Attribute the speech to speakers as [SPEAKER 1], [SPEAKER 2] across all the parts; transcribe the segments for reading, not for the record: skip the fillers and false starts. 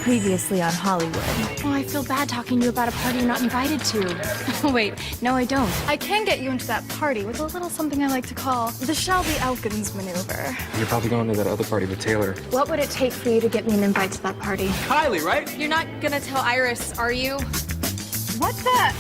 [SPEAKER 1] Previously on Hollywood.
[SPEAKER 2] Oh, I feel bad talking to you about a party you're not invited to. Wait, no, I don't. I can get you into that party with a little something I like to call the Shelby Elkins maneuver.
[SPEAKER 3] You're probably going to that other party with Taylor.
[SPEAKER 2] What would it take for you to get me an invite to that party?
[SPEAKER 3] Kylie, right?
[SPEAKER 2] You're not gonna tell Iris, are you? What the?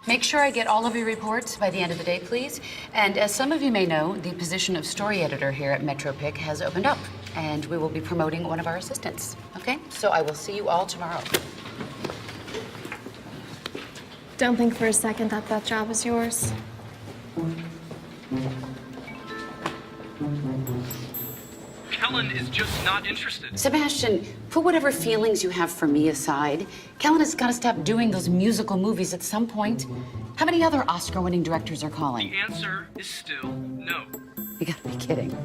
[SPEAKER 4] Make sure I get all of your reports by the end of the day, please. And as some of you may know, the position of story editor here at MetroPic has opened up, and we will be promoting one of our assistants, okay? So I will see you all tomorrow.
[SPEAKER 2] Don't think for a second that that job is yours.
[SPEAKER 5] Kellen is just not interested.
[SPEAKER 4] Sebastian, put whatever feelings you have for me aside. Kellen has got to stop doing those musical movies at some point. How many other Oscar-winning directors are calling?
[SPEAKER 5] The answer is still no.
[SPEAKER 4] You gotta be kidding.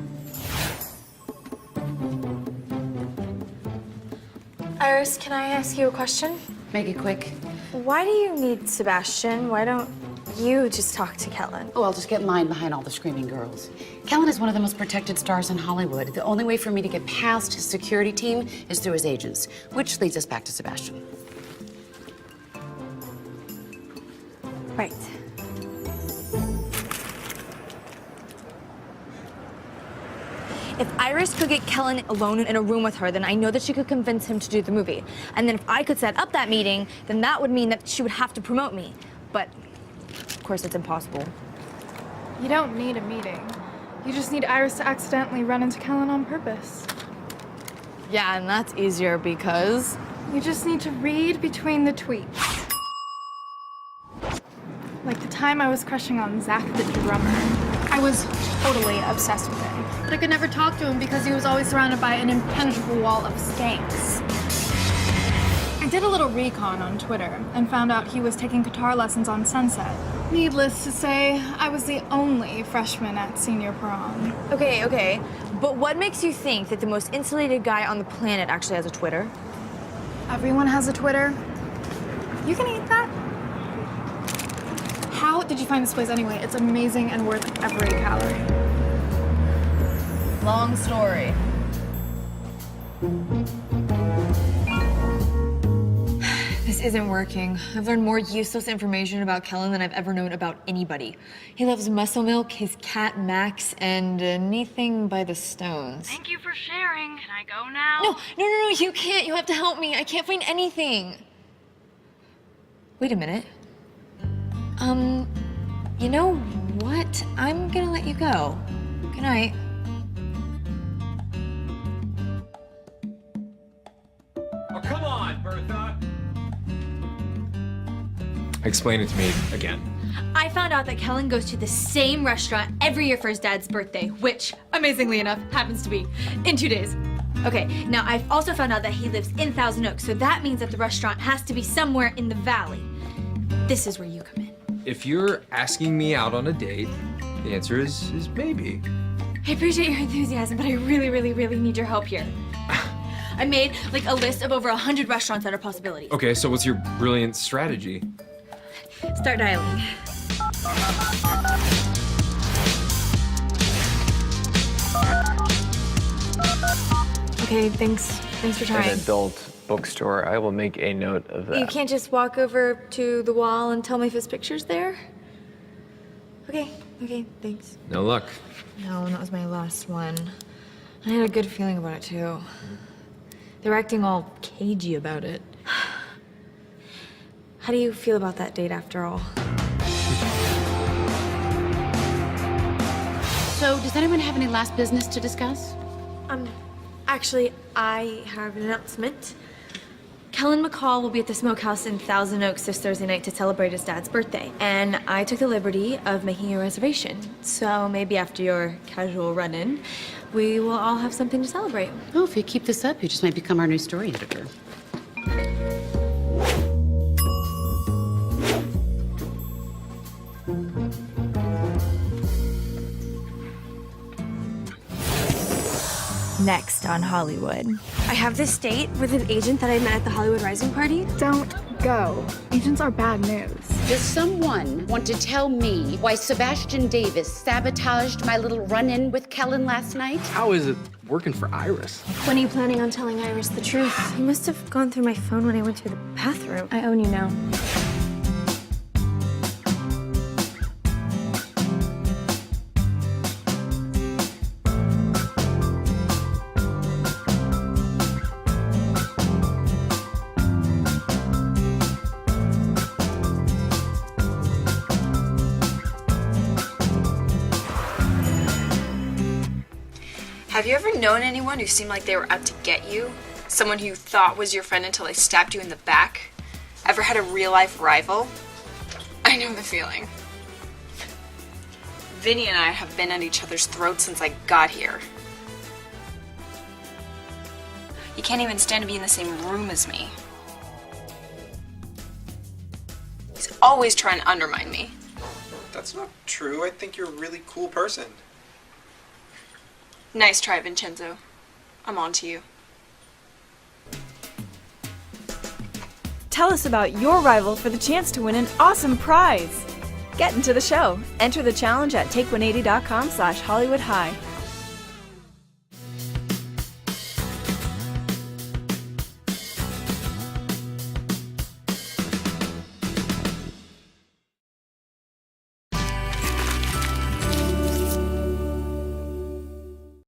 [SPEAKER 1] Iris, can I ask you a question?
[SPEAKER 4] Make it quick.
[SPEAKER 1] Why do you need Sebastian? Why don't you just talk to Kellen?
[SPEAKER 4] Oh, I'll just get in line behind all the screaming girls. Kellen is one of the most protected stars in Hollywood. The only way for me to get past his security team is through his agents, which leads us back to Sebastian.
[SPEAKER 1] Right. If Iris could get Kellen alone in a room with her, then I know that she could convince him to do the movie. And then if I could set up that meeting, then that would mean that she would have to promote me. But, of course, it's impossible.
[SPEAKER 2] You don't need a meeting. You just need Iris to accidentally run into Kellen on purpose.
[SPEAKER 1] Yeah, and that's easier because...
[SPEAKER 2] You just need to read between the tweets. Like the time I was crushing on Zach the drummer. I was totally obsessed with him. But I could never talk to him because he was always surrounded by an impenetrable wall of skanks. I did a little recon on Twitter and found out he was taking guitar lessons on Sunset. Needless to say, I was the only freshman at senior prom.
[SPEAKER 1] Okay. But what makes you think that the most insulated guy on the planet actually has a Twitter?
[SPEAKER 2] Everyone has a Twitter. You can eat that. How did you find this place anyway? It's amazing and worth every calorie.
[SPEAKER 1] Long story. This isn't working. I've learned more useless information about Kellen than I've ever known about anybody. He loves muscle milk, his cat Max, and anything by the Stones.
[SPEAKER 2] Thank you for sharing. Can I go now?
[SPEAKER 1] No, you can't. You have to help me. I can't find anything. Wait a minute. You know what? I'm gonna let you go. Good night.
[SPEAKER 3] Oh, come on, Bertha. Explain it to me again.
[SPEAKER 6] I found out that Kellen goes to the same restaurant every year for his dad's birthday, which, amazingly enough, happens to be in 2 days. Okay, now I've also found out that he lives in Thousand Oaks, so that means that the restaurant has to be somewhere in the valley. This is where you come in.
[SPEAKER 3] If you're asking me out on a date, the answer is maybe.
[SPEAKER 6] I appreciate your enthusiasm, but I really need your help here. I made like a list of over 100 restaurants that are possibilities.
[SPEAKER 3] Okay, so what's your brilliant strategy?
[SPEAKER 6] Start dialing.
[SPEAKER 1] Okay, thanks for trying.
[SPEAKER 7] An adult bookstore. I will make a note of that.
[SPEAKER 1] You can't just walk over to the wall and tell me if his picture's there? Okay, thanks.
[SPEAKER 3] No luck.
[SPEAKER 1] No, that was my last one. I had a good feeling about it, too. They were acting all cagey about it. How do you feel about that date, after all?
[SPEAKER 4] So, does anyone have any last business to discuss?
[SPEAKER 1] Actually, I have an announcement. Kellen McCall will be at the Smokehouse in Thousand Oaks this Thursday night to celebrate his dad's birthday. And I took the liberty of making a reservation. So maybe after your casual run-in, we will all have something to celebrate.
[SPEAKER 4] Oh, if you keep this up, you just might become our new story editor.
[SPEAKER 8] Next on Hollywood.
[SPEAKER 1] I have this date with an agent that I met at the Hollywood Rising party.
[SPEAKER 2] Don't go. Agents are bad news.
[SPEAKER 4] Does someone want to tell me why Sebastian Davis sabotaged my little run-in with Kellen last night?
[SPEAKER 9] How is it working for Iris?
[SPEAKER 2] When are you planning on telling Iris the truth?
[SPEAKER 1] He must have gone through my phone when I went to the bathroom.
[SPEAKER 2] I own you now.
[SPEAKER 10] Have you ever known anyone who seemed like they were out to get you? Someone who you thought was your friend until they stabbed you in the back? Ever had a real-life rival? I know the feeling. Vinny and I have been at each other's throats since I got here. He can't even stand to be in the same room as me. He's always trying to undermine me.
[SPEAKER 11] That's not true. I think you're a really cool person.
[SPEAKER 10] Nice try, Vincenzo. I'm on to you.
[SPEAKER 8] Tell us about your rival for the chance to win an awesome prize. Get into the show. Enter the challenge at take180.com/HollywoodHigh.